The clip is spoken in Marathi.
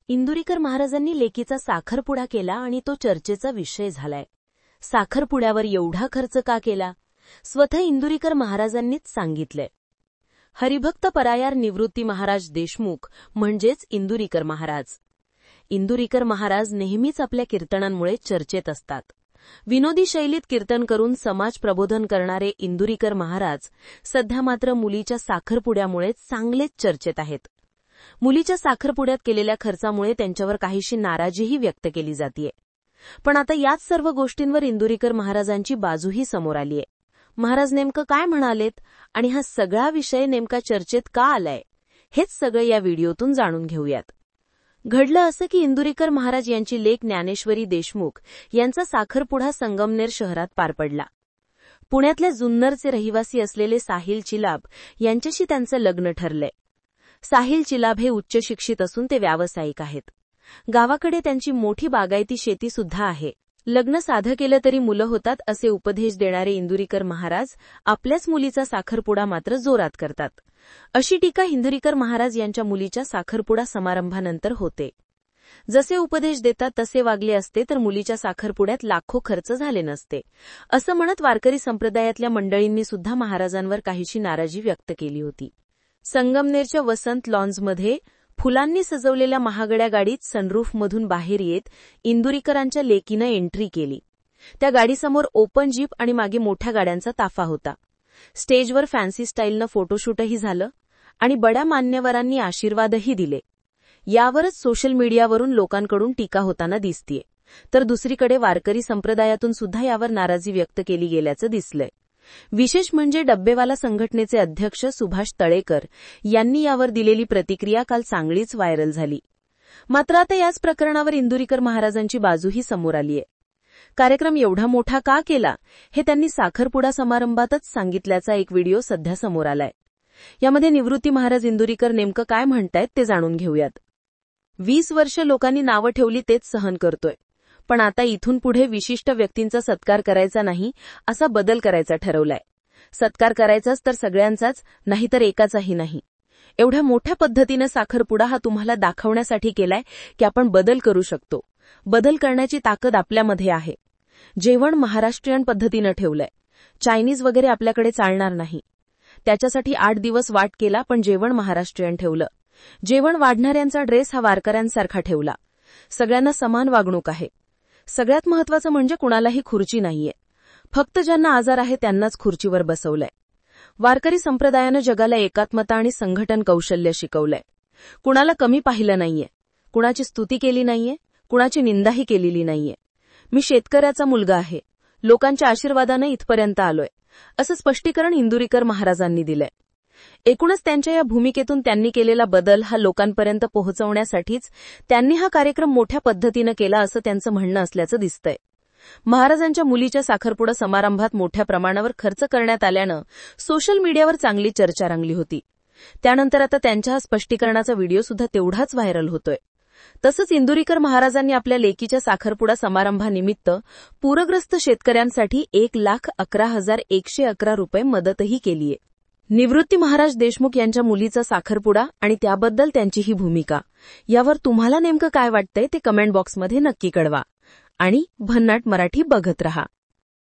इंदुरीकर महाराजांनी लेकीचा साखरपुडा केला आणि तो चर्चेचा विषय झालाय. साखरपुड्यावर एवढा खर्च का केला? स्वतः इंदुरीकर महाराजांनीच सांगितलंय. हरिभक्त परायार निवृत्ती महाराज देशमुख म्हणजेच इंदुरीकर महाराज. इंदुरीकर महाराज नेहमीच आपल्या कीर्तनांमुळे चर्चेत असतात. विनोदी शैलीत कीर्तन करून समाज प्रबोधन करणारे इंदुरीकर महाराज सध्या मात्र मुलीच्या साखरपुड्यामुळे चांगलेच चर्चेत आहेत. मुलीच्या साखरपुड्यात केलेल्या खर्चामुळे त्यांच्यावर काहीशी नाराजीही व्यक्त केली जातीये. पण आता याच सर्व गोष्टींवर इंदुरीकर महाराजांची बाजूही समोर आलीय. महाराज नेमकं काय म्हणालेत आणि हा सगळा विषय नेमका चर्चेत का आलाय, हेच सगळं या व्हिडिओतून जाणून घेऊयात. घडलं असं की इंदुरीकर महाराज यांची लेक ज्ञानेश्वरी देशमुख यांचा साखरपुडा संगमनेर शहरात पार पडला. पुण्यातल्या जुन्नरचे रहिवासी असलेले साहिल चिलाब यांच्याशी त्यांचं लग्न ठरलंय. साहिल चिलाब हे उच्च शिक्षित असून ते व्यावसायिक आहेत. गावाकडे त्यांची मोठी बागायती शेती सुद्धा आहे. लग्न साधं केलं तरी मुलं होतात असे उपदेश देणारे इंदुरीकर महाराज आपल्याच मुलीचा साखरपुडा मात्र जोरात करतात. अशी टीका इंदुरीकर महाराज यांच्या मुलीच्या साखरपुडा समारंभानंतर होते. जसे उपदेश देतात तसे वागले असते तर मुलीच्या साखरपुड्यात लाखो खर्च झाले नसते, असं म्हणत वारकरी संप्रदायातल्या मंडळींनी सुद्धा महाराजांवर काहीशी नाराजी व्यक्त केली होती. संगमनेरच्या वसंत लॉन्जमध्ये फुलांनी सजवलेल्या महागड्या गाडीत सनरूफमधून बाहेर येत इंदुरीकरांच्या लेकीनं एंट्री केली. त्या गाडीसमोर ओपन जीप आणि मागे मोठ्या गाड्यांचा ताफा होता. स्टेजवर फॅन्सी स्टाईलनं फोटोशूटही झालं आणि बड्या मान्यवरांनी आशीर्वादही दिले. यावरच सोशल मीडियावरून लोकांकडून टीका होताना दिसतीये. तर दुसरीकडे वारकरी संप्रदायातून सुद्धा यावर नाराजी व्यक्त केली गेल्याचं दिसलंय. विशेष म्हणजे डब्बेवाला संघटनेचे अध्यक्ष सुभाष तळेकर यांनी यावर दिलेली प्रतिक्रिया काल चांगलीच व्हायरल झाली. मात्र आता याच प्रकरणावर इंदुरीकर महाराजांची बाजूही समोर आलीय. कार्यक्रम एवढा मोठा का केला हे त्यांनी साखरपुडा समारंभातच सांगितल्याचा एक व्हिडिओ सध्या समोर आलाय. यामध्ये निवृत्ती महाराज इंदुरीकर नेमकं काय म्हणतायत ते जाणून घेऊयात. 20 वर्ष लोकांनी नावं ठेवली तेच सहन करतोय, पण आता इथून पुढे विशिष्ट व्यक्तींचा सत्कार करायचा नाही, असा बदल करायचा ठरवलाय. सत्कार करायचाच तर सगळ्यांचाच, नाहीतर एकाचाही नाही. एवढ्या मोठ्या पद्धतीनं साखरपुडा हा तुम्हाला दाखवण्यासाठी केलाय की आपण बदल करू शकतो. बदल करण्याची ताकद आपल्यामध्ये आहे. जेवण महाराष्ट्रीयन पद्धतीनं ठेवलंय. चायनीज वगैरे आपल्याकडे चालणार नाही. त्याच्यासाठी 8 दिवस वाट केला, पण जेवण महाराष्ट्रीयन ठेवलं. जेवण वाढणाऱ्यांचा ड्रेस हा वारकऱ्यांसारखा ठेवला. सगळ्यांना समान वागणूक आहे. सगळ्यात महत्वाचं म्हणजे कुणालाही खुर्ची नाहीये. फक्त ज्यांना आजार आहे त्यांनाच खुर्चीवर बसवलंय. वारकरी संप्रदायानं जगाला एकात्मता आणि संघटन कौशल्य शिकवलंय. कुणाला कमी पाहिलं नाहीये, कुणाची स्तुती केली नाहीये, कुणाची निंदाही केलेली नाहीये. मी शेतकऱ्याचा मुलगा आहे, लोकांच्या आशीर्वादानं इथपर्यंत आलोय, असं स्पष्टीकरण इंदुरीकर महाराजांनी दिलंय. एकूणच त्यांच्या या भूमिकेतून त्यांनी केलेला बदल हा लोकांपर्यंत पोहोचवण्यासाठीच त्यांनी हा कार्यक्रम मोठ्या पद्धतीनं केला असं त्यांचं म्हणणं असल्याचं दिसतंय. महाराजांच्या मुलीच्या साखरपुडा समारंभात मोठ्या प्रमाणावर खर्च करण्यात आल्यानं सोशल मीडियावर चांगली चर्चा रंगली होती. त्यानंतर आता त्यांच्या हा स्पष्टीकरणाचा व्हिडिओ सुद्धा तेवढाच व्हायरल होतोय. तसंच इंदुरीकर महाराजांनी आपल्या लेकीच्या साखरपुडा समारंभानिमित्त पूरग्रस्त शेतकऱ्यांसाठी 1,11,111 रुपये मदतही केलीय. निवृत्ती महाराज देशमुख यांच्या मुलीचा साखरपुडा आणि त्याबद्दल त्यांची ही भूमिका, यावर तुम्हाला नेमकं काय वाटतंय ते कमेंट बॉक्समध्ये नक्की कळवा. आणि भन्नाट मराठी बघत रहा.